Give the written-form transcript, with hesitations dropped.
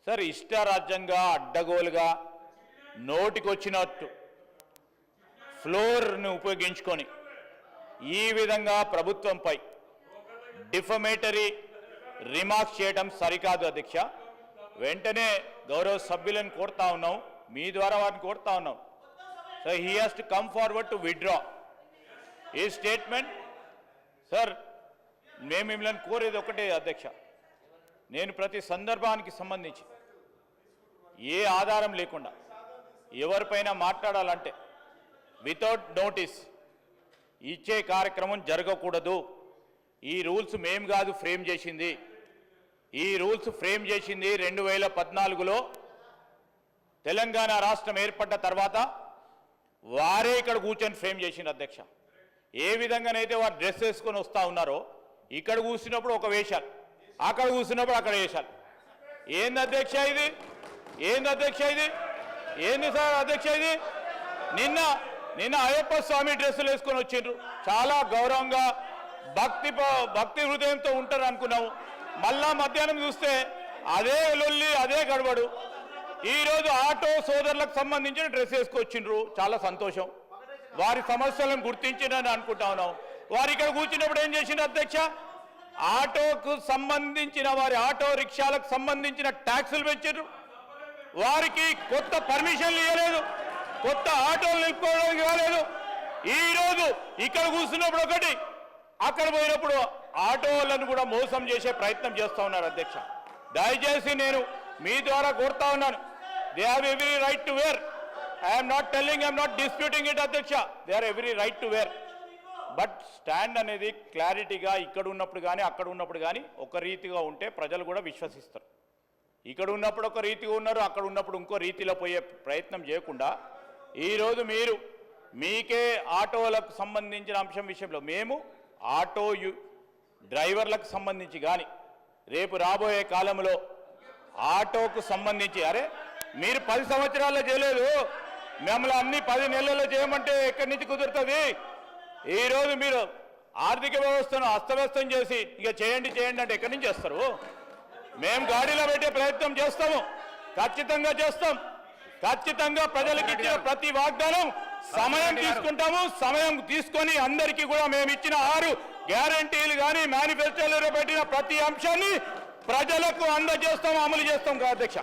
Sir ఇష్టారాజ్యంగా అడ్డగోలుగా నోటికొచ్చినట్టు ఫ్లోర్ను ఉపయోగించుకొని ఈ విధంగా ప్రభుత్వంపై డిఫమేటరీ రిమార్క్స్ చేయడం సరికాదు అధ్యక్ష. వెంటనే గౌరవ సభ్యులను కోరుతా ఉన్నాం, మీ ద్వారా వారిని కోరుతా ఉన్నాం. So he has to come forward to withdraw ఈ స్టేట్మెంట్. సార్ మేము మిమ్మల్ని కోరేది ఒకటే అధ్యక్ష, నేను ప్రతి సందర్భానికి సంబంధించి ఏ ఆధారం లేకుండా ఎవరిపైన మాట్లాడాలంటే వితౌట్ నోటీస్ ఇచ్చే కార్యక్రమం జరగకూడదు. ఈ రూల్స్ మేము కాదు ఫ్రేమ్ చేసింది, ఈ రూల్స్ ఫ్రేమ్ చేసింది 2014లో తెలంగాణ రాష్ట్రం ఏర్పడ్డ తర్వాత వారే ఇక్కడ కూర్చొని ఫ్రేమ్ చేసింది అధ్యక్ష. ఏ విధంగానైతే వారు డ్రెస్ వేసుకొని వస్తూ ఉన్నారో ఇక్కడ కూర్చున్నప్పుడు ఒక వేషాలు, అక్కడ కూర్చున్నప్పుడు అక్కడ వేషాలు. ఏంది అధ్యక్ష ఇది? ఏంది అధ్యక్ష ఇది? ఏంది సార్ అధ్యక్ష ఇది? నిన్న అయ్యప్ప స్వామి డ్రెస్సులు వేసుకొని వచ్చిండ్రు, చాలా గౌరవంగా భక్తి హృదయంతో ఉంటారు అనుకున్నాము. మళ్ళా మధ్యాహ్నం చూస్తే అదే లొల్లి, అదే గడబడు. ఈరోజు ఆటో సోదరులకు సంబంధించిన డ్రెస్ వేసుకొచ్చిండ్రు, చాలా సంతోషం. వారి సమస్యలను గుర్తించిందని అనుకుంటా ఉన్నాం. వారు ఇక్కడ కూర్చున్నప్పుడు ఏం చేసిండ్రు అధ్యక్ష? ఆటోకు సంబంధించిన వారి ఆటో రిక్షాలకు సంబంధించిన ట్యాక్సులు పెంచారు, వారికి కొత్త పర్మిషన్లు ఇవ్వలేదు, కొత్త ఆటోలు నిలుపుకోవడానికి ఇవ్వలేదు. ఈరోజు ఇక్కడ కూర్చున్నప్పుడు ఒకటి, అక్కడ పోయినప్పుడు ఆటోలను కూడా మోసం చేసే ప్రయత్నం చేస్తూ ఉన్నారు అధ్యక్ష. దయచేసి నేను మీ ద్వారా కోరుతా ఉన్నాను, they have every right to wear. I'm not telling, I'm not disputing it అధ్యక్ష, they are every right to wear. But stand అనేది క్లారిటీగా ఇక్కడ ఉన్నప్పుడు కానీ అక్కడ ఉన్నప్పుడు కానీ ఒక రీతిగా ఉంటే ప్రజలు కూడా విశ్వసిస్తారు. ఇక్కడ ఉన్నప్పుడు ఒక రీతిగా ఉన్నారు, అక్కడ ఉన్నప్పుడు ఇంకో రీతిలో పోయే ప్రయత్నం చేయకుండా ఈరోజు మీరు మీకే ఆటోలకు సంబంధించిన అంశం విషయంలో మేము ఆటో డ్రైవర్లకు సంబంధించి కానీ రేపు రాబోయే కాలంలో ఆటోకు సంబంధించి, అరే మీరు 10 సంవత్సరాల్లో చేయలేదు, మిమ్మల్ని అన్ని 10 నెలల్లో చేయమంటే ఎక్కడి నుంచి కుదురుతుంది? ఈరోజు మీరు ఆర్థిక వ్యవస్థను అస్తవ్యస్తం చేసి ఇక చేయండి అంటే ఎక్కడి నుంచి చేస్తారు? మేము గాడిలో పెట్టే ప్రయత్నం చేస్తాము, ఖచ్చితంగా చేస్తాం. ఖచ్చితంగా ప్రజలకు ఇచ్చిన ప్రతి వాగ్దానం సమయం తీసుకుంటాము. సమయం తీసుకొని అందరికీ కూడా మేము ఇచ్చిన 6 గ్యారంటీలు కానీ మేనిఫెస్టోలో పెట్టిన ప్రతి అంశాన్ని ప్రజలకు అందజేస్తాము, అమలు చేస్తాం అధ్యక్ష.